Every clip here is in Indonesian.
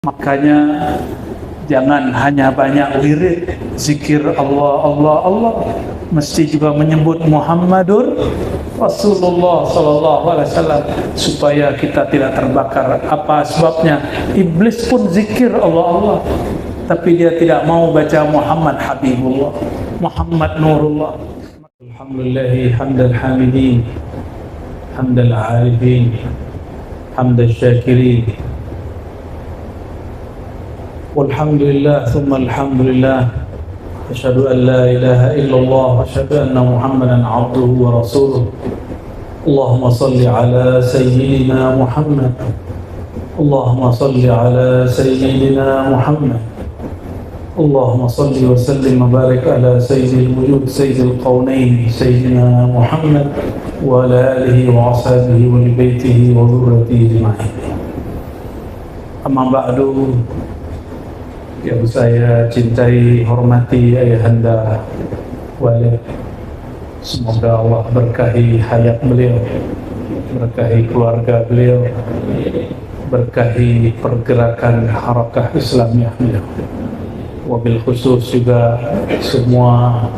Makanya jangan hanya banyak wirid, zikir Allah, Allah, Allah, mesti juga menyebut Muhammadur Rasulullah sallallahu alaihi wasallam supaya kita tidak terbakar. Apa sebabnya? Iblis pun zikir Allah, Allah, tapi dia tidak mau baca Muhammad Habibullah, Muhammad Nurullah. Alhamdulillah hamdal hamidin, hamdal arifin, hamdal syakirin. Walhamdulillah thumma alhamdulillah, asyhadu an la ilaha illallah, asyhadu anna Muhammadan abduhu wa rasuluh. Allahumma salli ala sayyidina Muhammad, Allahumma salli ala sayyidina Muhammad, Allahumma salli wa sallim wa barik ala sayyidil wujud, sayyidil qawnain, sayyidina Muhammad wa ala alihi wa ashabihi wa li baitihi wa dhurriyyatihi ajma'in. Amma ba'du. Yang saya cintai, hormati ayahanda Walid, semoga Allah berkahi hayat beliau, berkahi keluarga beliau, berkahi pergerakan harakah Islamiyah beliau. Wabil khusus juga semua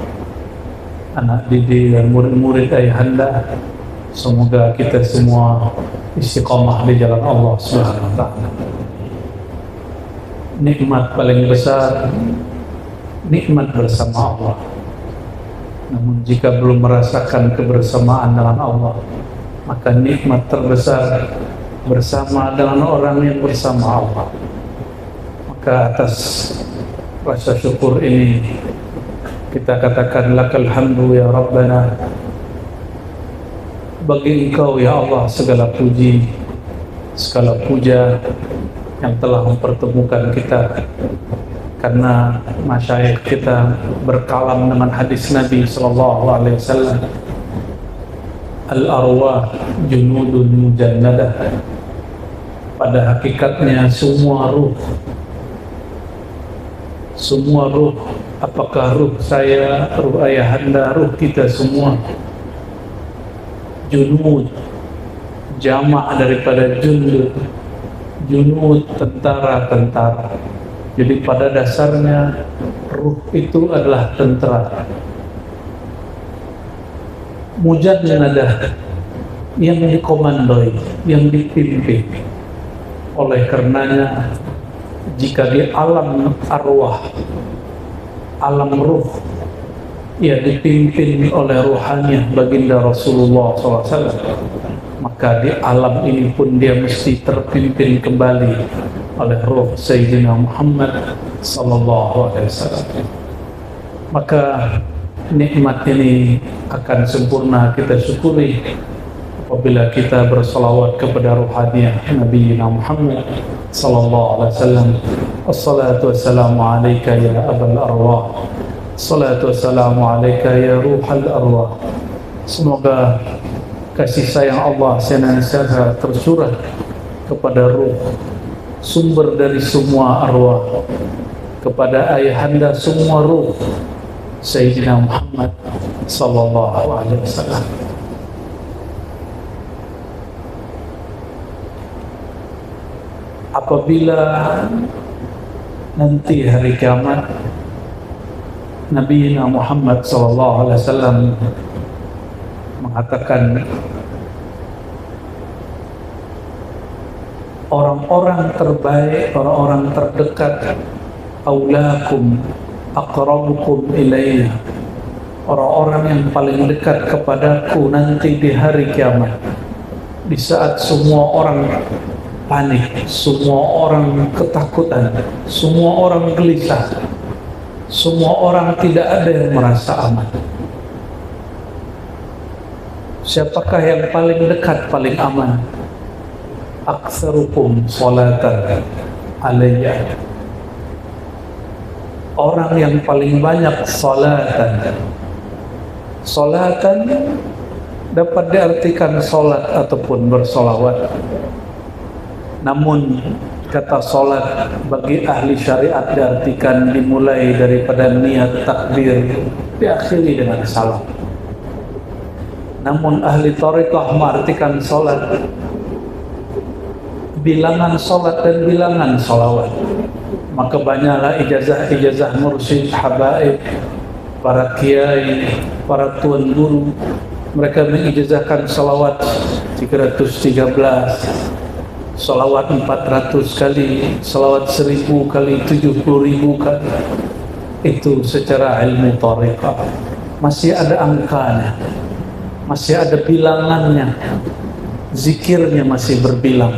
anak didik dan murid-murid ayahanda, semoga kita semua istiqamah di jalan Allah Subhanahu wa ta'ala. Nikmat paling besar, nikmat bersama Allah. Namun jika belum merasakan kebersamaan dengan Allah, maka nikmat terbesar bersama dengan orang yang bersama Allah. Maka atas rasa syukur ini kita katakan lakal hamdu ya Rabbana. Bagi Engkau ya Allah segala puji, segala puja yang telah mempertemukan kita, karena masyayikh kita berkalam dengan hadis Nabi sallallahu alaihi wasallam, al-arwah junudun mujannadah. Pada hakikatnya semua ruh, apakah ruh saya, ruh ayahanda, ruh kita semua, junud, jamak daripada junud, junud, tentara-tentara. Jadi pada dasarnya ruh itu adalah tentara. Mujannadah, yang dikomandoi, yang dipimpin. Oleh karenanya jika di alam arwah, alam ruh, ia dipimpin oleh ruhaniah baginda Rasulullah SAW, maka di alam ini pun dia mesti terpimpin kembali oleh ruh Sayyidina Muhammad sallallahu alaihi wasallam. Maka nikmat ini akan sempurna kita syukuri apabila kita bersalawat kepada ruhaniah Nabi Muhammad sallallahu alaihi wasallam. Assalatu wassalamu alayka ya abal arwah, assalatu wassalamu alayka ya ruhal arwah. Semoga kasih sayang Allah senantiasa tercurah kepada ruh, sumber dari semua arwah, kepada ayahanda semua ruh, Sayyidina Muhammad sallallahu alaihi wasallam. Apabila nanti hari kiamat Nabi Muhammad sallallahu alaihi wasallam mengatakan orang-orang terbaik, orang-orang terdekat, aulakum aqrabukum ilayya, orang-orang yang paling dekat kepadaku nanti di hari kiamat, di saat semua orang panik, semua orang ketakutan, semua orang gelisah, semua orang tidak ada yang merasa aman. Siapakah yang paling dekat, paling aman? Aktsarukum sholatan alayya, orang yang paling banyak sholatan. Sholatan dapat diartikan sholat ataupun bersolawat. Namun kata sholat bagi ahli syariat diartikan dimulai daripada niat takbir, diakhiri dengan salam. Namun ahli thariqah mengartikan sholat bilangan sholat dan bilangan sholawat. Maka banyaklah ijazah-ijazah mursyid, habaib, para kiai, para tuan guru. Mereka mengijazahkan sholawat 313, sholawat 400 kali, sholawat 1000 kali, 70.000 kali. Itu secara ilmu thariqah. Masih ada angkanya, masih ada bilangannya, zikirnya masih berbilang.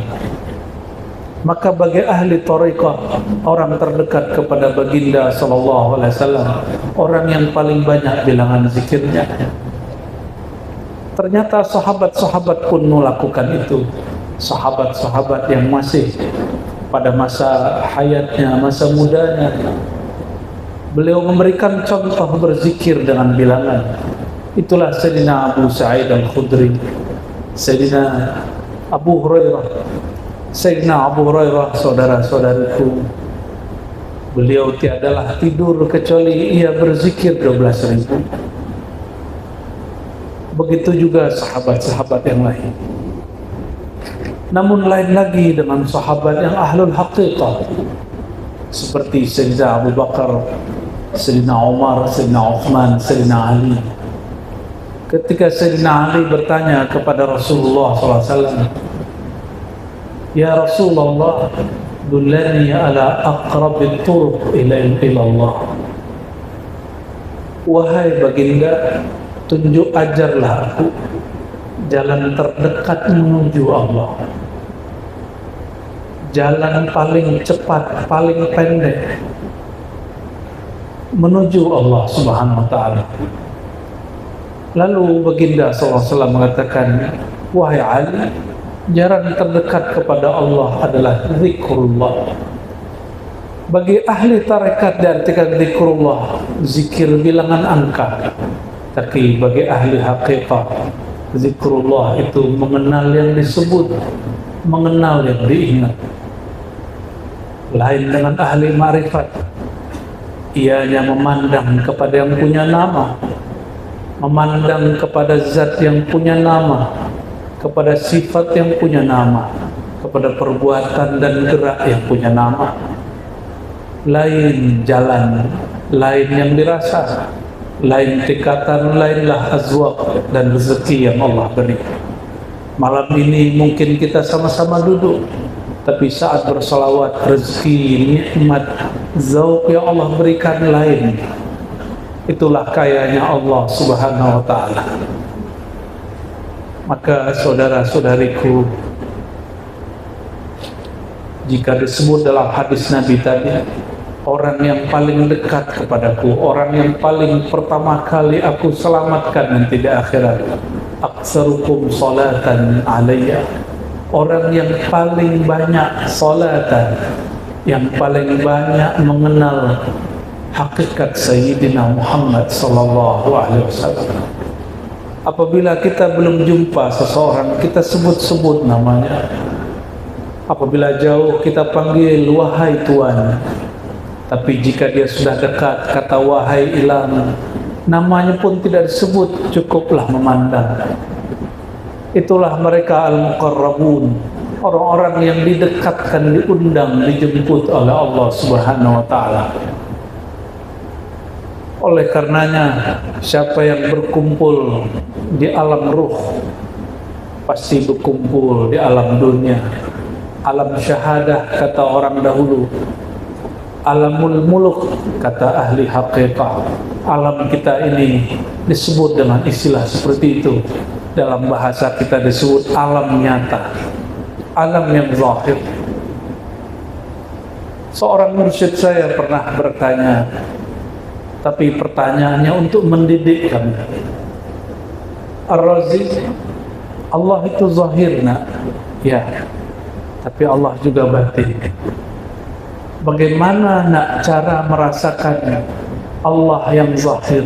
Maka bagi ahli thariqah, orang terdekat kepada baginda sallallahu alaihi wasallam, orang yang paling banyak bilangan zikirnya. Ternyata sahabat-sahabat pun melakukan itu. Sahabat-sahabat yang masih pada masa hayatnya, masa mudanya, beliau memberikan contoh berzikir dengan bilangan. Itulah Sayyidina Abu Sa'id Al-Khudri, Sayyidina Abu Hurairah. Sayyidina Abu Hurairah, saudara-saudariku, beliau tiadalah tidur kecuali ia berzikir 12.000. Begitu juga sahabat-sahabat yang lain. Namun lain lagi dengan sahabat yang ahlul haqiqah, seperti Sayyidina Abu Bakar, Sayyidina Umar, Sayyidina Uthman, Sayyidina Ali. Ketika Sayyidina Ali bertanya kepada Rasulullah SAW, "Ya Rasulullah, dullani ala aqrabit turuq ila Allah." Wahai baginda, tunjuk ajarlah aku jalan terdekat menuju Allah, jalan paling cepat, paling pendek menuju Allah Subhanahu wa ta'ala. Lalu baginda SAW mengatakan, "Wahai Ali, jalan terdekat kepada Allah adalah zikrullah." Bagi ahli tarekat diartikan zikrullah, zikir bilangan angka. Tapi bagi ahli haqiqah, zikrullah itu mengenal yang disebut, mengenal yang diingat. Lain dengan ahli ma'rifat, ianya memandang kepada yang punya nama, memandang kepada zat yang punya nama, kepada sifat yang punya nama, kepada perbuatan dan gerak yang punya nama. Lain jalan, lain yang dirasa, lain tingkatan, lainlah azwaq dan rezeki yang Allah beri. Malam ini mungkin kita sama-sama duduk, tapi saat bersalawat, rezeki, nikmat, zauq yang Allah berikan lain. Itulah kayanya Allah Subhanahu wa ta'ala. Maka saudara-saudariku, jika disebut dalam hadis Nabi tadi, orang yang paling dekat kepadaku, orang yang paling pertama kali aku selamatkan nanti di akhirat, aktsarukum salatan alayya, orang yang paling banyak salatan, yang paling banyak mengenal hakikat Sayyidina Muhammad sallallahu alaihi wasallam. Apabila kita belum jumpa seseorang, kita sebut-sebut namanya. Apabila jauh, kita panggil wahai Tuan. Tapi jika dia sudah dekat, kata wahai hilang, namanya pun tidak disebut, cukuplah memandang. Itulah mereka al-muqarrabun, orang-orang yang didekatkan, diundang, dijemput oleh Allah Subhanahu wa ta'ala. Oleh karenanya, siapa yang berkumpul di alam ruh pasti berkumpul di alam dunia. Alam syahadah kata orang dahulu, alamul muluk kata ahli haqiqah. Alam kita ini disebut dengan istilah seperti itu. Dalam bahasa kita disebut alam nyata, alam yang zahir. Seorang mursyid saya pernah bertanya, tapi pertanyaannya untuk mendidik kami. Ar-Razi, Allah itu zahir nak? Ya, tapi Allah juga batin. Bagaimana nak cara merasakan Allah yang zahir?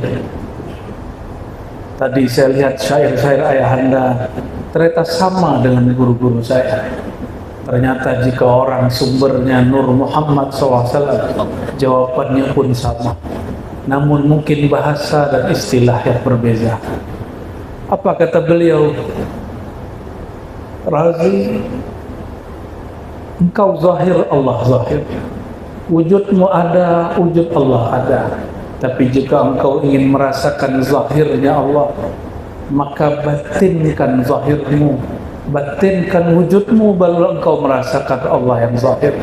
Tadi saya lihat syair-syair ayahanda, ternyata sama dengan guru-guru saya. Ternyata jika orang sumbernya Nur Muhammad SAW, jawabannya pun sama. Namun mungkin bahasa dan istilah yang berbeza. Apa kata beliau? Razi, Engkau zahir, Allah zahir. Wujudmu ada, wujud Allah ada. Tapi jika engkau ingin merasakan zahirnya Allah, maka batinkan zahirmu, batinkan wujudmu, baru engkau merasakan Allah yang zahir.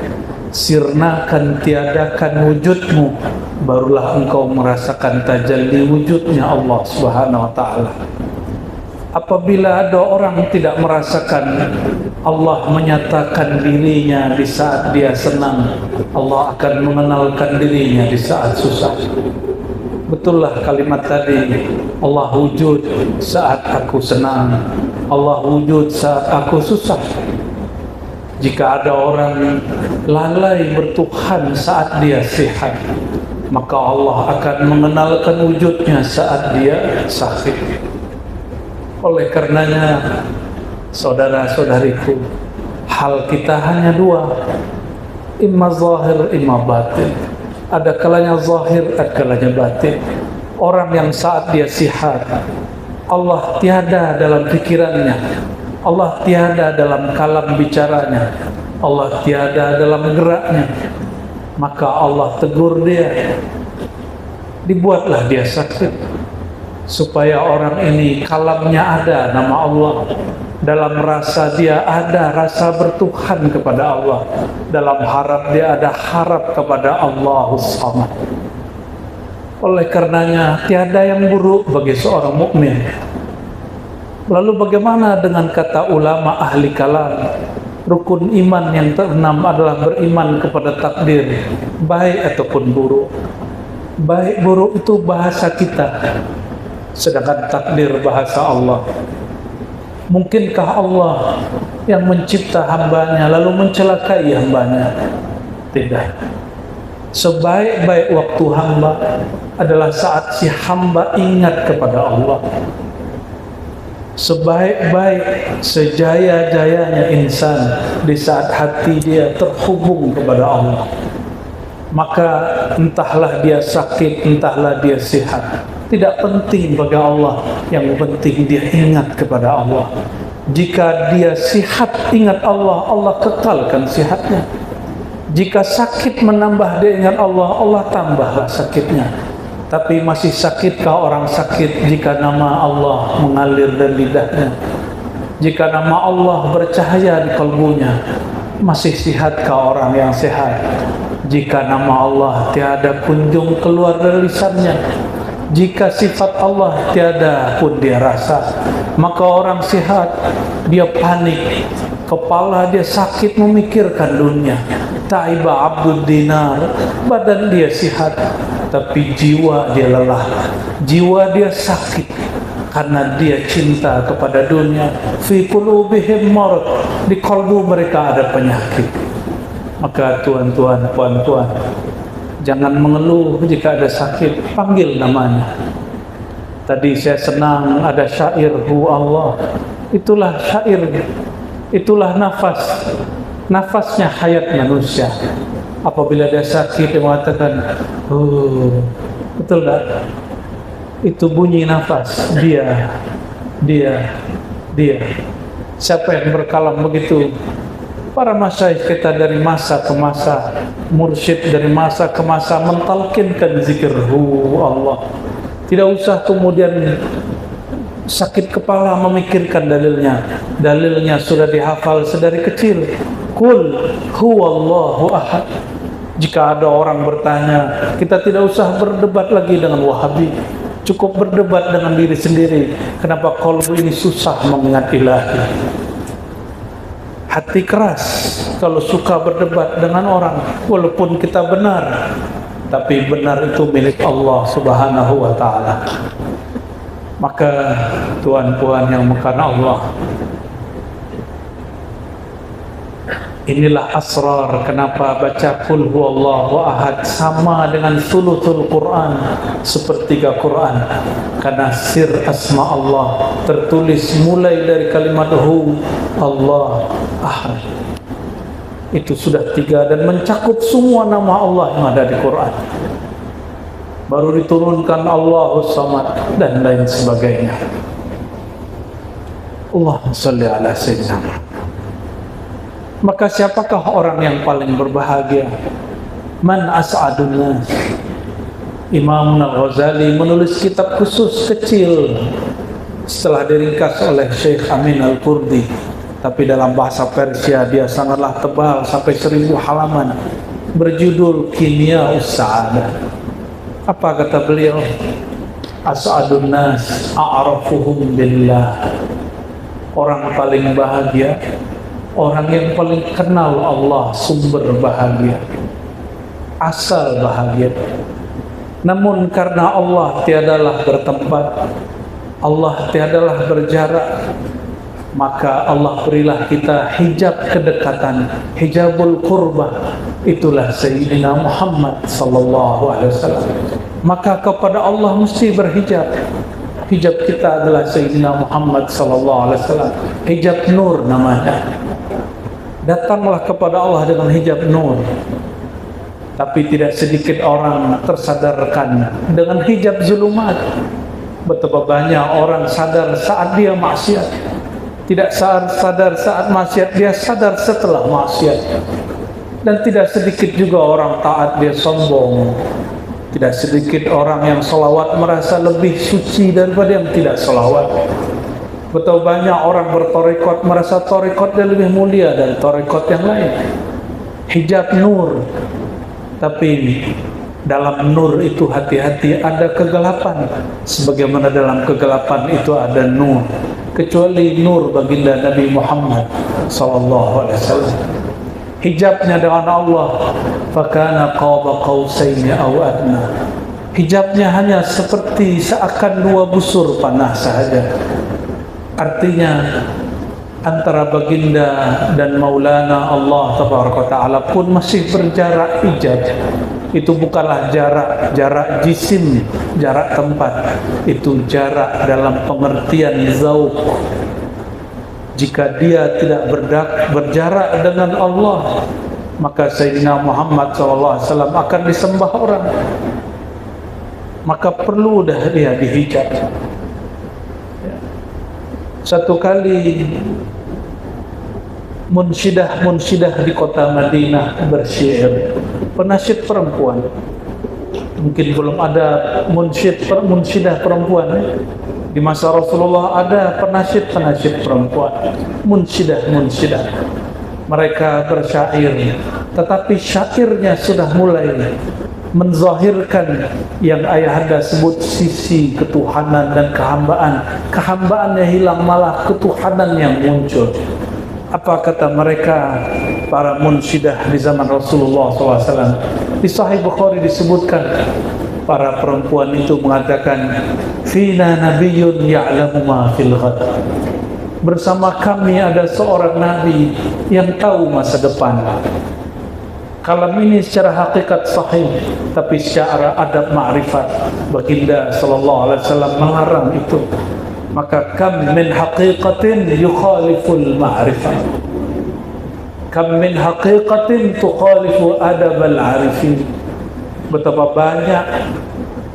Sirnakan, tiadakan wujudmu, barulah engkau merasakan tajalli wujudnya Allah Subhanahu wa ta'ala. Apabila ada orang tidak merasakan Allah menyatakan dirinya di saat dia senang, Allah akan mengenalkan dirinya di saat susah. Betullah kalimat tadi, Allah wujud saat aku senang, Allah wujud saat aku susah. Jika ada orang lalai bertuhan saat dia sehat, maka Allah akan mengenalkan wujudnya saat dia sakit. Oleh karenanya, saudara-saudariku, hal kita hanya dua, imma zahir, imma batin. Ada kalanya zahir, ada kalanya batin. Orang yang saat dia sihat, Allah tiada dalam pikirannya, Allah tiada dalam kalam bicaranya, Allah tiada dalam geraknya, maka Allah tegur dia, dibuatlah dia sakit, supaya orang ini kalamnya ada nama Allah, dalam rasa dia ada rasa bertuhan kepada Allah, dalam harap dia ada harap kepada Allahus Samad. Oleh karenanya tiada yang buruk bagi seorang mukmin. Lalu bagaimana dengan kata ulama ahli kalam? Rukun iman yang keenam adalah beriman kepada takdir, baik ataupun buruk. Baik buruk itu bahasa kita, sedangkan takdir bahasa Allah. Mungkinkah Allah yang mencipta hambanya lalu mencelakai hambanya? Tidak. Sebaik-baik waktu hamba adalah saat si hamba ingat kepada Allah. Sebaik-baik, sejaya-jayanya insan di saat hati dia terhubung kepada Allah. Maka entahlah dia sakit, entahlah dia sehat, tidak penting bagi Allah. Yang penting dia ingat kepada Allah. Jika dia sihat ingat Allah, Allah kekalkan sihatnya. Jika sakit menambah dia ingat Allah, Allah tambahlah sakitnya. Tapi masih sakitkah orang sakit jika nama Allah mengalir dari lidahnya? Jika nama Allah bercahaya di kalbunya, masih sehatkah orang yang sehat? Jika nama Allah tiada kunjung keluar dari lisannya, jika sifat Allah tiada pun dia rasa, maka orang sehat dia panik, kepala dia sakit memikirkan dunia. Taiba abdul dinar, badan dia sehat, tapi jiwa dia lelah, jiwa dia sakit karena dia cinta kepada dunia. Fi qulubihim marad, di kalbu mereka ada penyakit. Maka tuan-tuan, puan-puan, jangan mengeluh jika ada sakit, panggil namanya. Tadi saya senang ada syair hu Allah, itulah syair, itulah nafas, nafasnya hayat manusia. Apabila dia sakit dia mengatakan, betul tak? Itu bunyi nafas dia. Siapa yang berkalam begitu? Para masyayikh kita dari masa ke masa, mursyid dari masa ke masa mentalkinkan zikirhu Allah. Tidak usah kemudian sakit kepala memikirkan dalilnya. Dalilnya sudah dihafal sedari kecil. Qul huwallahu ahad. Jika ada orang bertanya, kita tidak usah berdebat lagi dengan Wahabi. Cukup berdebat dengan diri sendiri. Kenapa kalbu ini susah mengingat ilahi? Hati keras kalau suka berdebat dengan orang, walaupun kita benar, tapi benar itu milik Allah Subhanahu wa ta'ala. Maka tuan-puan yang makan Allah, inilah asrar kenapa baca qul huwallahu ahad sama dengan sulutul Quran, sepertiga Quran. Karena sir asma Allah tertulis mulai dari kalimat hu Allah ahad. Itu sudah 3 dan mencakup semua nama Allah yang ada di Quran. Baru diturunkan Allahus Samad dan lain sebagainya. Allahumma shalli ala sayyidina. Maka siapakah orang yang paling berbahagia? Man as'adun nas. Imam Al-Ghazali menulis kitab khusus kecil setelah diringkas oleh Syekh Amin Al-Qurdi, tapi dalam bahasa Persia dia sangatlah tebal sampai 1000 halaman, berjudul Kimia Us-Sa'adah. Apa kata beliau? As'adun nas a'rafuhum billah. Orang paling bahagia, orang yang paling kenal Allah, sumber bahagia, asal bahagia. Namun karena Allah tiadalah bertempat, Allah tiadalah berjarak, maka Allah berilah kita hijab kedekatan, hijabul qurbah. Itulah Sayyidina Muhammad sallallahu alaihi wasallam. Maka kepada Allah mesti berhijab. Hijab kita adalah Sayyidina Muhammad sallallahu alaihi wasallam. Hijab nur namanya. Datanglah kepada Allah dengan hijab nur. Tapi tidak sedikit orang tersadarkan dengan hijab zulumat. Betapa banyak orang sadar saat dia maksiat, tidak sadar saat maksiat, dia sadar setelah maksiat. Dan tidak sedikit juga orang taat dia sombong. Tidak sedikit orang yang selawat merasa lebih suci daripada yang tidak selawat. Betapa banyak orang bertorikot merasa torikot dia lebih mulia dari torikot yang lain. Hijab nur. Tapi dalam nur itu hati-hati, ada kegelapan. Sebagaimana dalam kegelapan itu ada nur. Kecuali nur baginda Nabi Muhammad sallallahu alaihi wasallam. Hijabnya dengan Allah, fakana qaba qausaini aw adna. Hijabnya hanya seperti seakan 2 busur panah saja. Artinya antara baginda dan Maulana Allah Tabaraka Ta'ala pun masih berjarak hijab. Itu bukanlah jarak jisim, jarak tempat. Itu jarak dalam pengertian zauq. Jika dia tidak berjarak dengan Allah, maka Sayyidina Muhammad SAW akan disembah orang. Maka perlu dah dia dihijab. Satu kali munsyidah di kota Madinah bersyair, penasihat perempuan. Mungkin belum ada munsyidah perempuan. Di masa Rasulullah ada penasihat perempuan, munsyidah. Mereka bersyair, tetapi syairnya sudah mulai menzahirkan yang ayahanda sebut sisi ketuhanan dan kehambaan. Kehambaannya hilang, malah ketuhanan yang muncul. Apa kata mereka, para munsyidah di zaman Rasulullah SAW? Di Sahih Bukhari disebutkan, para perempuan itu mengatakan, Fina nabiyyun ya'lamu ma fil ghad. Bersama kami ada seorang nabi yang tahu masa depan. Kalam ini secara hakikat sahih, tapi secara adab ma'rifat baginda sallallahu alaihi wasallam melarang itu. Maka kam min haqiqatin yukhaliful ma'rifah, kam min haqiqatin tukhalifu adabal arifin. Betapa banyak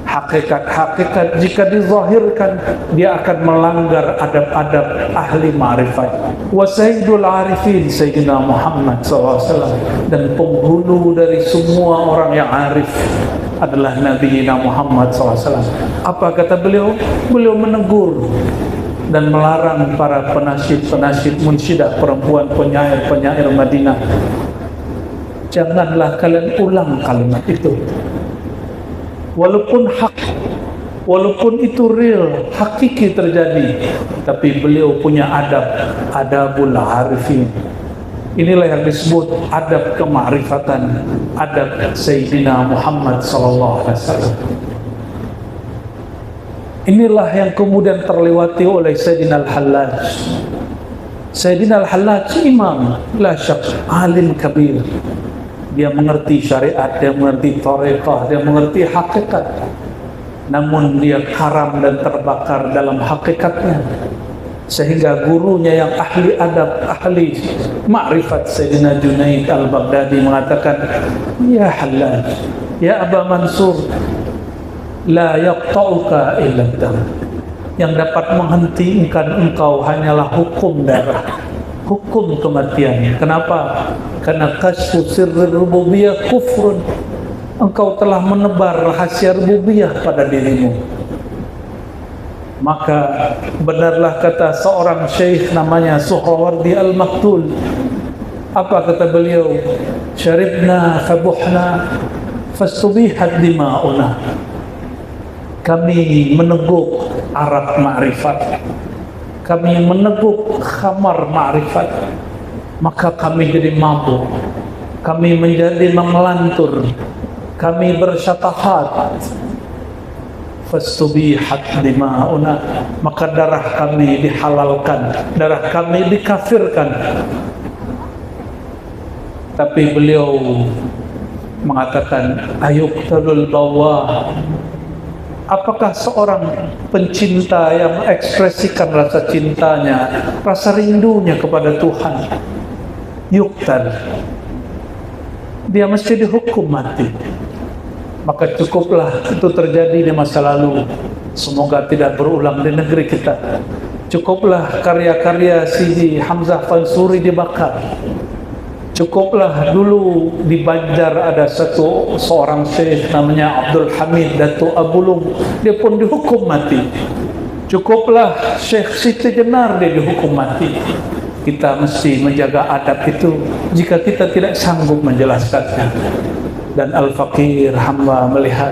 hakikat-hakikat jika dizahirkan dia akan melanggar adab-adab ahli ma'rifat. Wa sayyidul arifin Sayyidina Muhammad SAW, dan penghulu dari semua orang yang arif adalah Nabi Muhammad SAW. Apa kata beliau? Beliau menegur dan melarang para penasihat munsyidah perempuan, penyair Madinah. Janganlah kalian ulang kalimat itu. Walaupun hak, walaupun itu real, hakiki terjadi, tapi beliau punya adabul arifin. Inilah yang disebut adab kemakrifatan, adab Sayyidina Muhammad sallallahu alaihi wasallam. Inilah yang kemudian terlewati oleh Sayyidina Al-Hallaj. Sayyidina Al-Hallaj imam, la syak, alim kabir. Dia mengerti syariat, dia mengerti thariqah, dia mengerti hakikat. Namun dia karam dan terbakar dalam hakikatnya. Sehingga gurunya yang ahli adab, ahli ma'rifat, Sayyidina Junaid Al-Baghdadi mengatakan, Ya Hallaj, Ya Aba Mansur, la yaqta'uka illa dam. Yang dapat menghentikan engkau hanyalah hukum darah. hukum kematian. Kenapa? Karena kasfu sirri rububiyah kufrun. Engkau telah menebar rahasia rububiyah pada dirimu. Maka benarlah kata seorang syekh namanya Suhrawardi Al-Maktul. Apa kata beliau? Syaribna khabuhna fastubihat dima'una. Kami meneguk arak ma'rifat, kami meneguk khamar ma'rifat, maka kami jadi mabuk, kami menjadi mengelantur, kami bersyatahat. Fastubihat dima'una, maka darah kami dihalalkan, darah kami dikafirkan. Tapi beliau mengatakan, ayuqtalul bawah. Apakah seorang pencinta yang mengekspresikan rasa cintanya, rasa rindunya kepada Tuhan, yuqtal, dia mesti dihukum mati? Maka cukuplah itu terjadi di masa lalu. Semoga tidak berulang di negeri kita. Cukuplah karya-karya Sidi Hamzah Fansuri dibakar. Cukuplah dulu di Banjar ada seorang syekh namanya Abdul Hamid Datuk Abulung, dia pun dihukum mati. Cukuplah Syekh Siti Jenar, dia dihukum mati. Kita mesti menjaga adab itu jika kita tidak sanggup menjelaskannya. Dan Al-Faqir hamba melihat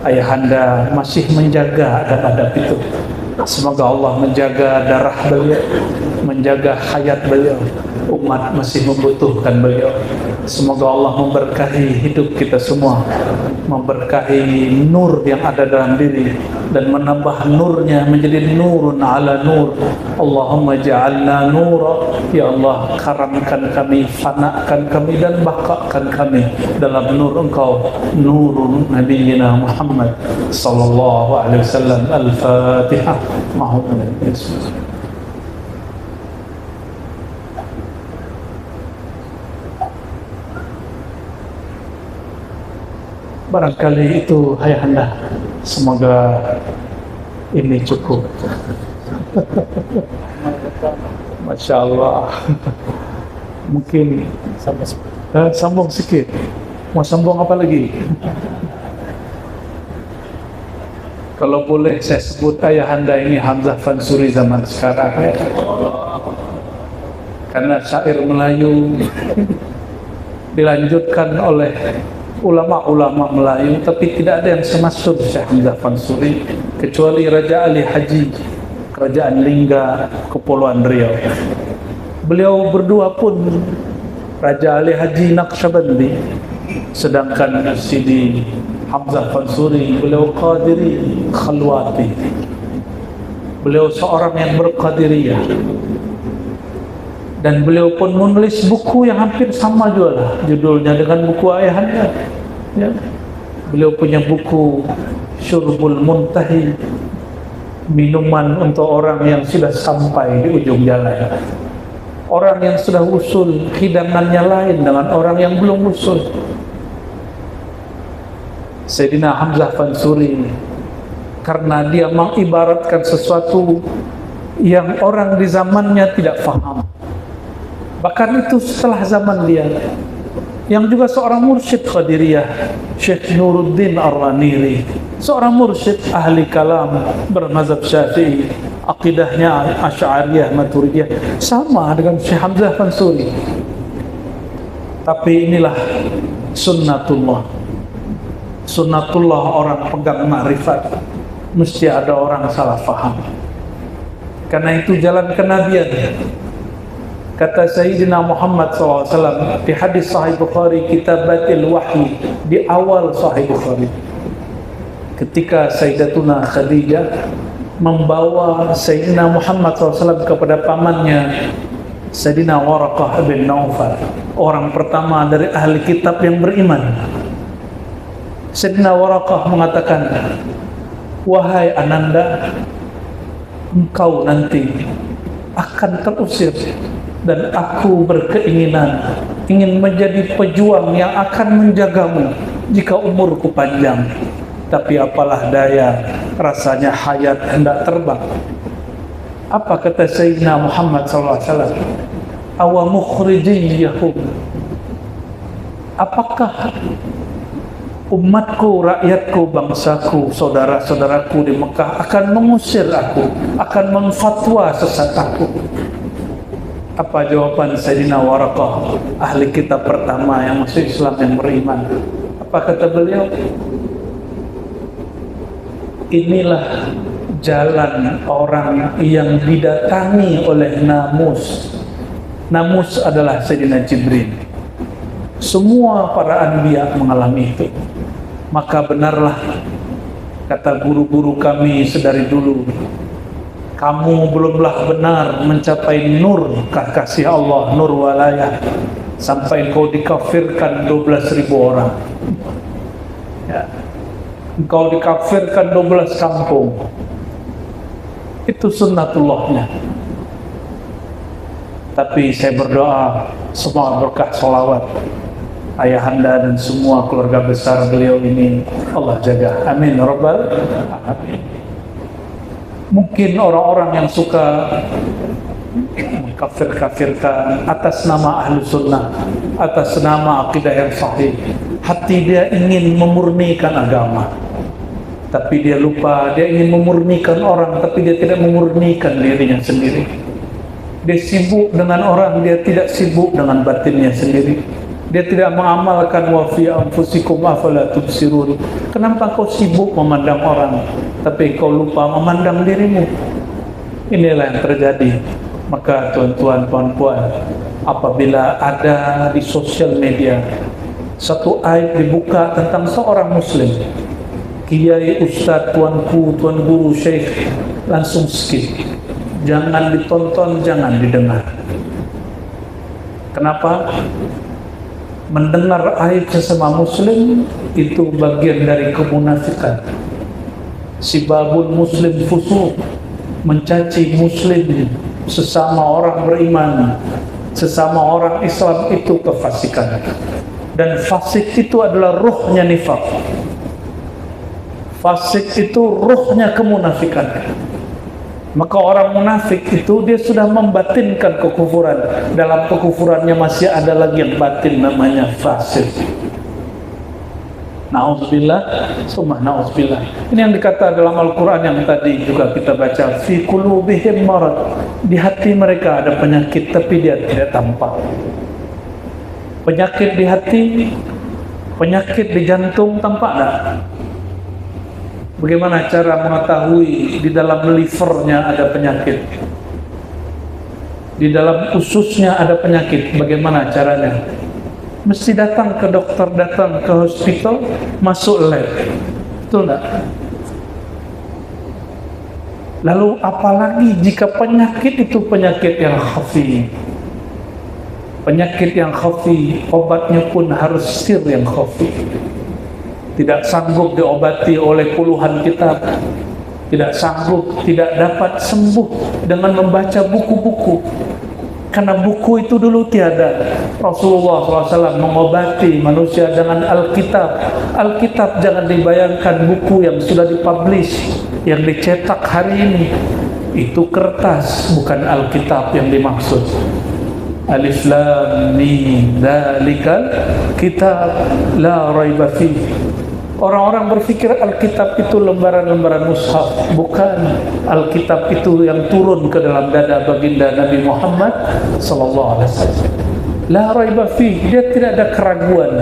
ayahanda masih menjaga adab-adab itu. Semoga Allah menjaga darah beliau, menjaga hayat beliau. Umat masih membutuhkan beliau. Semoga Allah memberkahi hidup kita semua, memberkahi nur yang ada dalam diri, dan menambah nurnya menjadi nurun ala nur. Allahumma ja'alna nura. Ya Allah, karamkan kami, fanakan kami, dan bakakan kami dalam nur Engkau, nurun Nabiyyina Muhammad sallallahu alaihi wasallam. Al-Fatihah. Bismillah. Barangkali itu ayahanda. Semoga ini cukup. Masya Allah. Mungkin sambung sikit. Mau sambung apa lagi? Kalau boleh saya sebut ayahanda ini Hamzah Fansuri zaman sekarang. Karena syair Melayu dilanjutkan oleh ulama-ulama Melayu, tapi tidak ada yang semasyhur Syekh Hamzah Fansuri kecuali Raja Ali Haji, Kerajaan Lingga, Kepulauan Riau. Beliau berdua pun Raja Ali Haji Naqsyabandi, sedangkan Sidi Hamzah Fansuri beliau Qadiri Khalwati. Beliau seorang yang berqadiriyah. Dan beliau pun menulis buku yang hampir sama juga lah judulnya dengan buku ayahanda. Ya. Beliau punya buku Syurbul Muntahi, minuman untuk orang yang sudah sampai di ujung jalan. Orang yang sudah usul, hidangannya lain dengan orang yang belum usul. Sayyidina Hamzah Fansuri, karena dia mengibaratkan sesuatu yang orang di zamannya tidak faham. Bahkan itu setelah zaman dia, yang juga seorang mursyid Qadiriyah, Syekh Nuruddin Ar-Raniri, seorang mursyid ahli kalam bermazhab Syafi'i, akidahnya Asy'ariyah Maturidiyah, sama dengan Syekh Hamzah Fansuri. Tapi inilah sunnatullah. Sunnatullah orang pegang ma'rifat, mesti ada orang salah faham. Karena itu jalan kenabian. Kata Sayyidina Muhammad SAW di hadis Sahih Bukhari, Kitabatil Wahyi, di awal Sahih Bukhari, ketika Sayyidatuna Khadijah membawa Sayyidina Muhammad SAW kepada pamannya Sayyidina Waraqah bin Naufal, orang pertama dari ahli kitab yang beriman. Sayyidina Waraqah mengatakan, wahai Ananda, engkau nanti akan terusir, dan aku berkeinginan ingin menjadi pejuang yang akan menjagamu jika umurku panjang. Tapi apalah daya, rasanya hayat hendak terbang. Apa kata Sayyidina Muhammad SAW? awa mukhrijiyahum, apakah umatku, rakyatku, bangsaku, saudara-saudaraku di Mekah akan mengusir aku, akan memfatwa sesat aku? Apa jawaban Sayyidina Waraqah, ahli kitab pertama yang masuk Islam, yang beriman? Apa kata beliau? Inilah jalan orang yang didatangi oleh namus. Namus adalah Sayyidina Jibril. Semua para anbiya mengalami itu. Maka benarlah kata guru-guru kami sedari dulu, kamu belumlah benar mencapai nur kasih Allah, nur walayah, sampai kau dikafirkan 12.000 orang. Ya. Engkau dikafirkan 12 kampung. Itu sunnatullahnya. Tapi saya berdoa semua berkah salawat ayahanda dan semua keluarga besar beliau ini Allah jaga. Amin rabbal alamin. Mungkin orang-orang yang suka kafir-kafirkan atas nama ahlu sunnah, atas nama akidah yang sahih, hati dia ingin memurnikan agama, tapi dia lupa dia ingin memurnikan orang, tapi dia tidak memurnikan dirinya sendiri. Dia sibuk dengan orang, dia tidak sibuk dengan batinnya sendiri. Dia tidak mengamalkan wa fi anfusikum afala tubsirun. Kenapa kau sibuk memandang orang tapi kau lupa memandang dirimu? Inilah yang terjadi. Maka tuan-tuan, puan-puan, apabila ada di sosial media satu aib dibuka tentang seorang muslim, kiai, ustaz, tuanku, tuan guru, syekh, langsung skip. Jangan ditonton, jangan didengar. Kenapa? Mendengar aib sesama muslim itu bagian dari kemunafikan. Sibabul muslim fusuq, mencaci muslim, sesama orang beriman, sesama orang Islam, itu kefasikan. Dan fasik itu adalah ruhnya nifaq. Fasik itu ruhnya kemunafikan. Maka orang munafik itu dia sudah membatinkan kekufuran. Dalam kekufurannya masih ada lagi yang batin, namanya fasik. Na'udzubillah, summa na'udzubillah. Ini yang dikata dalam Al-Quran yang tadi juga kita baca. Fi qulubihim marad. Di hati mereka ada penyakit tapi dia tidak tampak. Penyakit di hati, penyakit di jantung tampak tak? Bagaimana cara mengetahui di dalam livernya ada penyakit? Di dalam ususnya ada penyakit, bagaimana caranya? Mesti datang ke dokter, datang ke hospital, masuk lab. Betul enggak? Lalu apalagi jika penyakit itu penyakit yang khafi. Penyakit yang khafi, obatnya pun harus sir yang khafi. Tidak sanggup diobati oleh puluhan kitab, tidak sanggup, tidak dapat sembuh dengan membaca buku-buku. Karena buku itu dulu tiada. Rasulullah SAW mengobati manusia dengan Alkitab. Alkitab jangan dibayangkan buku yang sudah dipublish, yang dicetak hari ini. Itu kertas, bukan Alkitab yang dimaksud. Alif Lam Mim, dzalikal kitab la raiba fihi. Orang-orang berpikir Alkitab itu lembaran-lembaran mushaf. Bukan. Alkitab itu yang turun ke dalam dada baginda Nabi Muhammad sallallahu alaihi wasallam. La raiba fihi, dia tidak ada keraguan.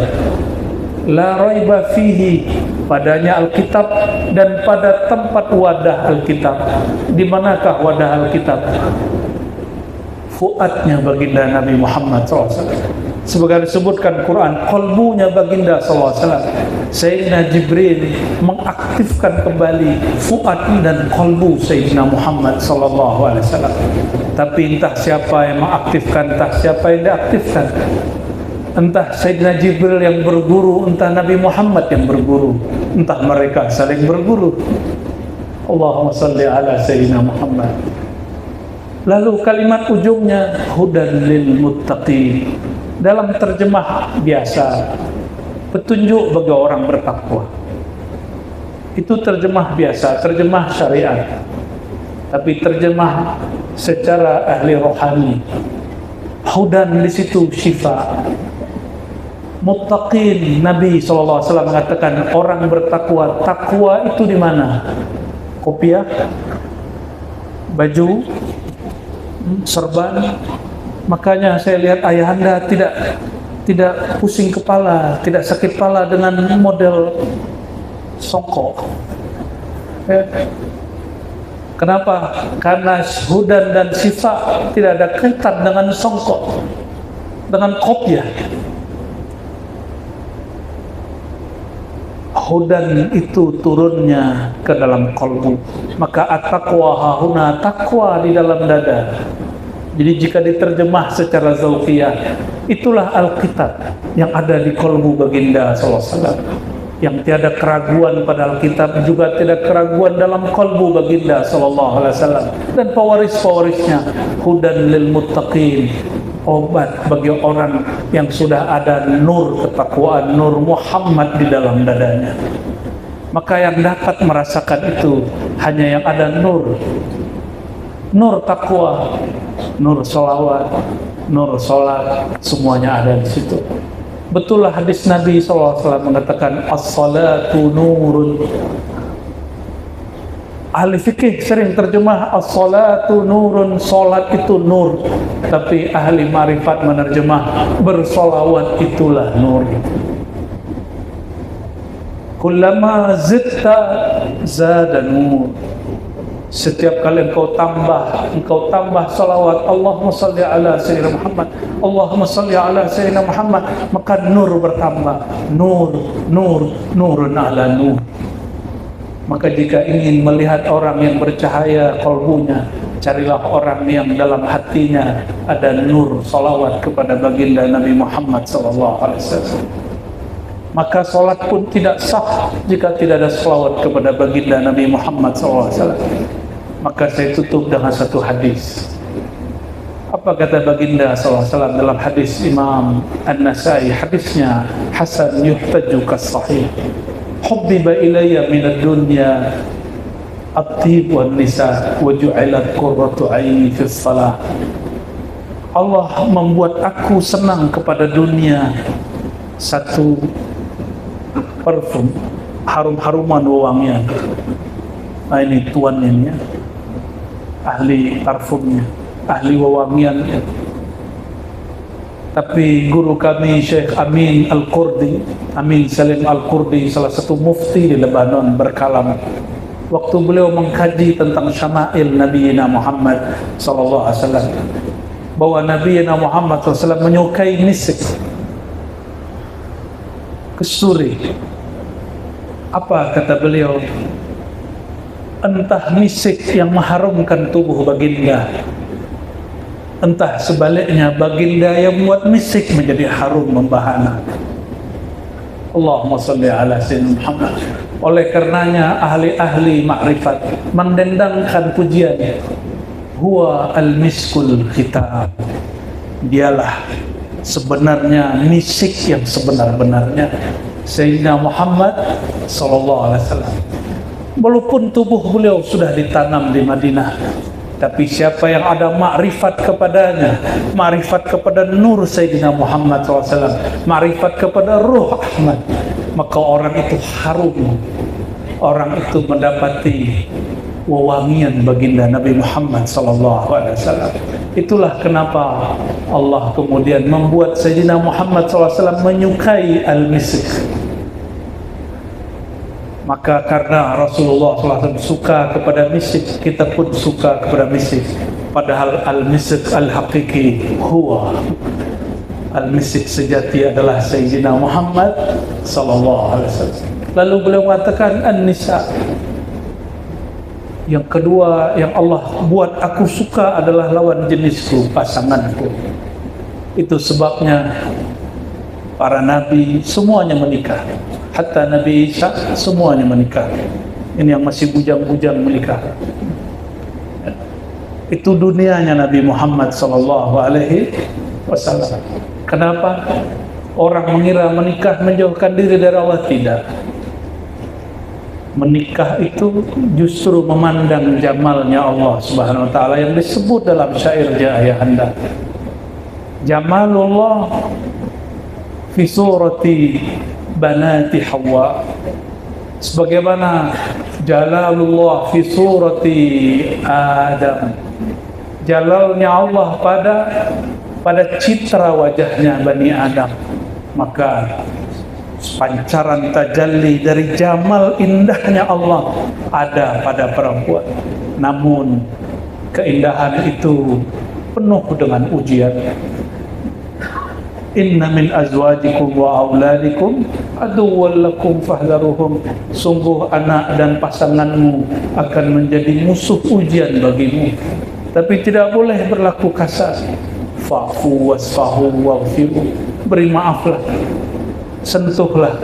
La raiba fihi, padanya Alkitab dan pada tempat wadah Alkitab. Di manakah wadah Alkitab? Fuadnya baginda Nabi Muhammad SAW. Sebagai disebutkan Quran, qalbunya baginda SAW. Sayyidina Jibril mengaktifkan kembali fuad dan qalbu Sayyidina Muhammad SAW. Tapi entah siapa yang mengaktifkan, entah siapa yang diaktifkan. Entah Sayyidina Jibril yang berguru, entah Nabi Muhammad yang berguru, entah mereka saling berguru. Allahumma salli ala Sayyidina Muhammad. Lalu kalimat ujungnya hudan lil muttaqin. Dalam terjemah biasa, petunjuk bagi orang bertakwa. Itu terjemah biasa, terjemah syariat. Tapi terjemah secara ahli rohani, Hudan di situ syifa. Muttaqin, Nabi SAW mengatakan orang bertakwa. Takwa itu di mana? Kopiah, baju, serban. Makanya saya lihat ayahanda tidak pusing kepala, tidak sakit kepala dengan model songkok. Kenapa? Karena hudan dan syifa tidak ada kaitan dengan songkok, dengan kopiah. Hudan itu turunnya ke dalam kalbu. Maka at-taqwa hahuna, takwa di dalam dada. Jadi jika diterjemah secara zauqiyah, itulah Alkitab yang ada di kalbu baginda sallallahu alaihi wasallam. Yang tiada keraguan pada Alkitab, juga tidak keraguan dalam kalbu baginda sallallahu alaihi wasallam. Dan pewaris-pewarisnya, hudan lil muttaqin, obat bagi orang yang sudah ada nur ketakwaan, nur Muhammad di dalam dadanya. Maka yang dapat merasakan itu hanya yang ada nur takwa, nur sholawat, nur sholat, semuanya ada di situ. Betullah hadis Nabi SAW mengatakan as-salatu nurun. Ahli fikih sering terjemah as-salatu nurun, solat itu nur. Tapi ahli marifat menerjemah bersolawat itulah nur. Kullama zitta zada nur. Setiap kali engkau tambah salawat, Allahumma salli ala Sayyidina Muhammad, Allahumma salli ala Sayyidina Muhammad, maka nur bertambah. Nurun ala nur. Maka jika ingin melihat orang yang bercahaya kalbunya, carilah orang yang dalam hatinya ada nur salawat kepada baginda Nabi Muhammad SAW. Maka salat pun tidak sah jika tidak ada salawat kepada baginda Nabi Muhammad SAW. Maka saya tutup dengan satu hadis. Apa kata baginda SAW dalam hadis Imam An-Nasai? Hadisnya hasan yuhtaju kas-sahih. Hubbiba ilayya minad dunya at-tib wan nisa wa ju'ilat qurratu 'aini fis salah. Allah membuat aku senang kepada dunia satu parfum, harum-haruman wewangian. Nah, ini tuannya ini ya. Ahli parfumnya, ahli wewangiannya. Tapi guru kami Syekh Amin Al-Qurdi, Amin Salim Al-Qurdi, salah satu mufti di Lebanon, berkalam waktu beliau mengkaji tentang syama'il Nabiina Muhammad sallallahu alaihi wasallam, bahwa Nabiina Muhammad sallallahu alaihi wasallam menyukai misik, kesturi. Apa kata beliau? Entah misik yang mengharumkan tubuh baginda, entah sebaliknya baginda yang membuat misik menjadi harum membahana. Allahumma salli ala Sayyidina Muhammad. Oleh karenanya ahli-ahli makrifat mendendangkan pujian, huwa al-miskul khitab. Dialah sebenarnya misik yang sebenar-benarnya, Sayyidina Muhammad sallallahu alaihi wasallam. Walaupun tubuh beliau sudah ditanam di Madinah, tapi siapa yang ada makrifat kepadanya, makrifat kepada nur Sayyidina Muhammad SAW, makrifat kepada ruh Ahmad, maka orang itu harum, orang itu mendapati wewangian baginda Nabi Muhammad SAW. Itulah kenapa Allah kemudian membuat Sayyidina Muhammad SAW menyukai al-misk. Maka karena Rasulullah SAW suka kepada misik, kita pun suka kepada misik. Padahal al-misik al-haqiqi huwa, al-misik sejati adalah Sayyidina Muhammad sallallahu alaihi wasallam. Lalu beliau mengatakan an-nisa. Yang kedua yang Allah buat aku suka adalah lawan jenisku, pasanganku. Itu sebabnya para nabi semuanya menikah. Hatta Nabi Isa semuanya menikah. Ini yang masih bujang-bujang menikah. Itu dunianya Nabi Muhammad sallallahu alaihi wasallam. Kenapa? Orang mengira menikah menjauhkan diri dari Allah. Tidak. Menikah itu justru memandang jamalnya Allah Subhanahu wa taala yang disebut dalam syair Ayahanda. Jamalullah fi surati banati Hawa, sebagaimana jalalullah fi surati Adam, jalalnya Allah pada citra wajahnya Bani Adam. Maka pancaran tajalli dari jamal indahnya Allah ada pada perempuan. Namun keindahan itu penuh dengan ujian. Inna min azwajikum wa auladikum aduwwan lakum fahdharuhum. Sungguh anak dan pasanganmu akan menjadi musuh ujian bagimu, tapi tidak boleh berlaku kasar. Fa'fu wasfahu waghfiru, beri maaflah, sentuhlah,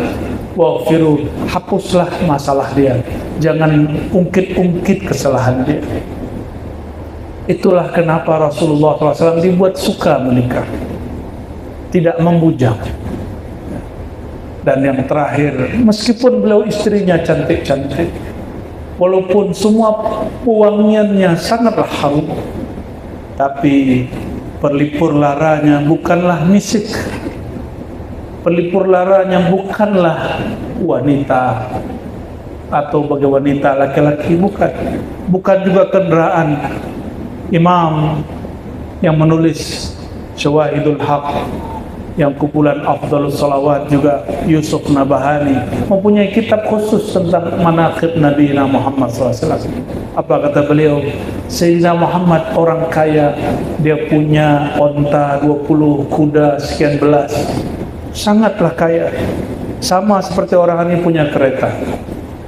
waghfiru, hapuslah masalah dia, jangan ungkit-ungkit kesalahan dia. Itulah kenapa Rasulullah SAW dibuat suka menikah, tidak membujang. Dan yang terakhir, meskipun beliau istrinya cantik-cantik, walaupun semua pewangiannya sangatlah harum, tapi pelipur laranya bukanlah misik, pelipur laranya bukanlah wanita atau bagi wanita laki-laki, bukan juga kendaraan. Imam yang menulis Syawahidul Haq, yang kumpulan Afdhalus Salawat, juga Yusuf Nabahani, mempunyai kitab khusus tentang manaqib Nabi Muhammad SAW. Apa kata beliau? Sayyidina Muhammad orang kaya, dia punya onta 20, kuda sekian belas, sangatlah kaya. Sama seperti orang ini punya kereta,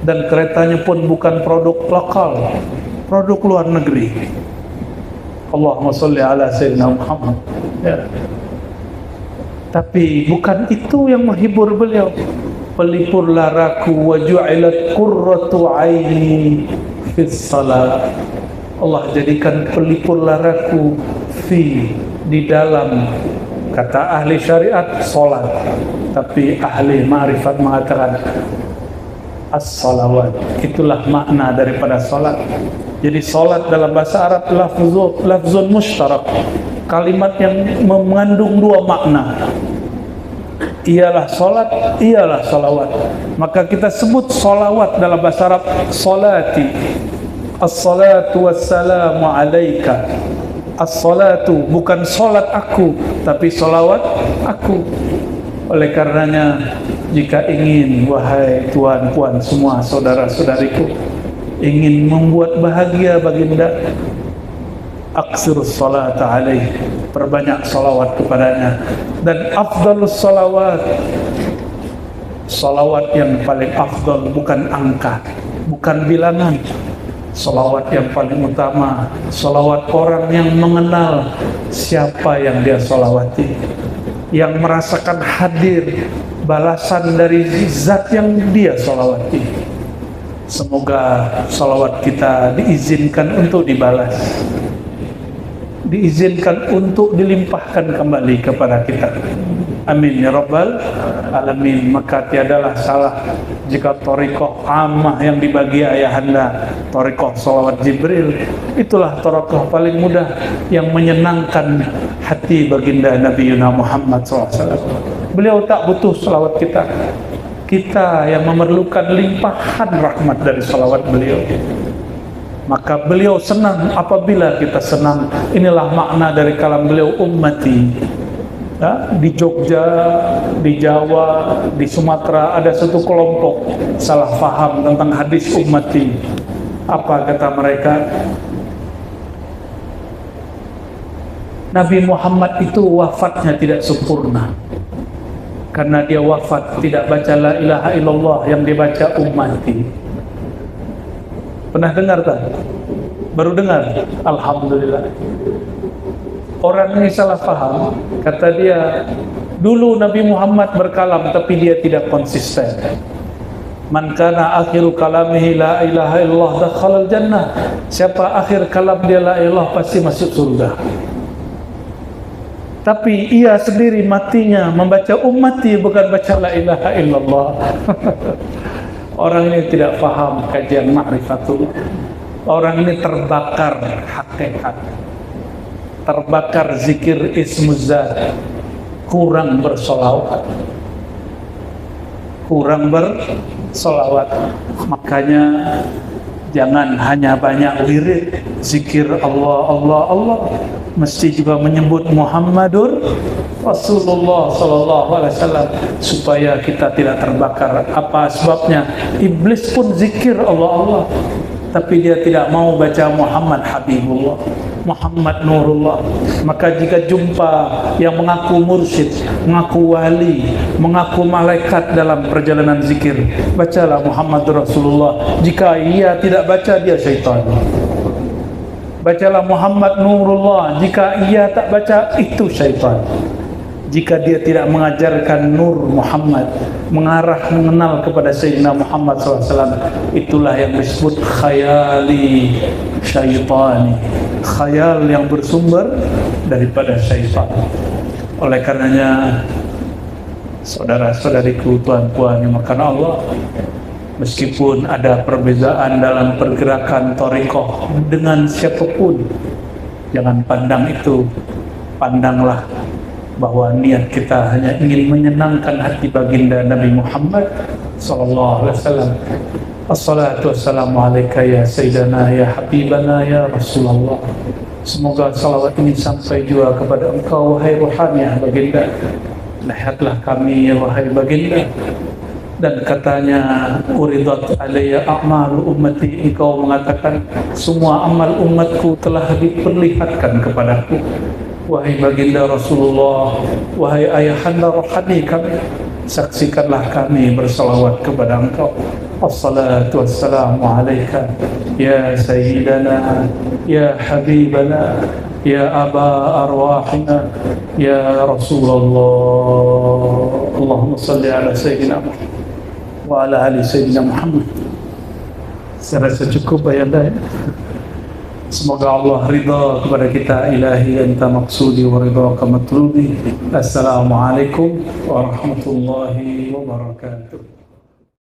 dan keretanya pun bukan produk lokal, produk luar negeri. Allahumma sholli ala Sayyidina Muhammad, ya. Tapi bukan itu yang menghibur beliau. Pelipur laraku wa ju'ilat qurratu aini fis salat. Allah jadikan pelipur laraku di dalam, kata ahli syariat salat, tapi ahli ma'rifat mengatakan as-salawat. Itulah makna daripada salat. Jadi salat dalam bahasa Arab lafzun mushtarak, kalimat yang mengandung dua makna. Ialah salat, ialah salawat. Maka kita sebut salawat dalam bahasa Arab salati. As-salatu wassalamu alaika. As-salatu bukan salat aku, tapi salawat aku. Oleh karenanya, jika ingin, wahai tuan-puan semua, saudara-saudariku, ingin membuat bahagia baginda, aksirus salata alaih, perbanyak salawat kepadanya. Dan afdalus salawat, salawat yang paling afdal bukan angka, bukan bilangan. Salawat yang paling utama, salawat orang yang mengenal siapa yang dia salawati, yang merasakan hadir balasan dari zat yang dia salawati. Semoga salawat kita diizinkan untuk dibalas, diizinkan untuk dilimpahkan kembali kepada kita. Amin ya rabbal alamin. Maka tiadalah salah jika thariqah ammah yang dibagi ayahanda, thariqah salawat Jibril, itulah thariqah paling mudah yang menyenangkan hati baginda Nabi Muhammad SAW. Beliau tak butuh salawat kita, kita yang memerlukan limpahan rahmat dari salawat beliau. Maka beliau senang apabila kita senang. Inilah makna dari kalam beliau, ummati. Ya, di Jogja, di Jawa, di Sumatera ada satu kelompok salah faham tentang hadis ummati. Apa kata mereka? Nabi Muhammad itu wafatnya tidak sempurna, karena dia wafat tidak baca la ilaha illallah, yang dibaca ummati. Pernah dengar tak? Baru dengar? Alhamdulillah. Orang ini salah faham. Kata dia, dulu Nabi Muhammad berkalam tapi dia tidak konsisten. Man kana akhiru kalamihi la ilaha illallah dakhalal jannah. Siapa akhir kalam dia la ilah pasti masuk surga. Tapi ia sendiri matinya membaca ummati, bukan baca la ilaha illallah. Orang ini tidak faham kajian ma'rifatullah. Orang ini terbakar hakikat. terbakar zikir ismuzat, kurang bersolawat. Makanya jangan hanya banyak wirid zikir Allah, Allah, Allah, mesti juga menyebut Muhammadur Rasulullah sallallahu alaihi wasallam supaya kita tidak terbakar. Apa sebabnya? Iblis pun zikir Allah, Allah, tapi dia tidak mau baca Muhammad Habibullah, Muhammad Nurullah. Maka jika jumpa yang mengaku mursyid, mengaku wali, mengaku malaikat dalam perjalanan zikir, bacalah Muhammad Rasulullah. Jika ia tidak baca, dia syaitan. Bacalah Muhammad Nurullah. Jika ia tak baca, itu syaitan. Jika dia tidak mengajarkan Nur Muhammad, mengenal kepada Sayyidina Muhammad SAW, itulah yang disebut khayali syaitani, khayal yang bersumber daripada syaitan. Oleh karenanya, saudara-saudariku, tuan-puan yang makan Allah, meskipun ada perbezaan dalam pergerakan thariqah dengan siapapun, jangan pandang itu, pandanglah bahwa niat kita hanya ingin menyenangkan hati baginda Nabi Muhammad sallallahu alaihi wasallam. Assalatu wassalamu alaika ya sayyidana ya habibana ya Rasulullah. Semoga salawat ini sampai juga kepada engkau wahai ruhaniah baginda. Lihatlah kami ya wahai baginda. Dan katanya uridat alayya a'malu ummati, engkau mengatakan semua amal umatku telah diperlihatkan kepadaku. Wahai baginda Rasulullah, wahai ayahanda rohani kami, saksikanlah kami bersalawat kepada engkau. Assalatu wassalamu alaika ya sayyidana ya habibana ya aba arwahina ya Rasulullah. Allahumma salli ala sayyidina Muhammad wa ala ali sayyidina Muhammad. Saya rasa cukup ayanda ya. Semoga Allah ridha kepada kita. Ilahi anta maqsudi wa ridhaka matlubi. Assalamualaikum warahmatullahi wabarakatuh.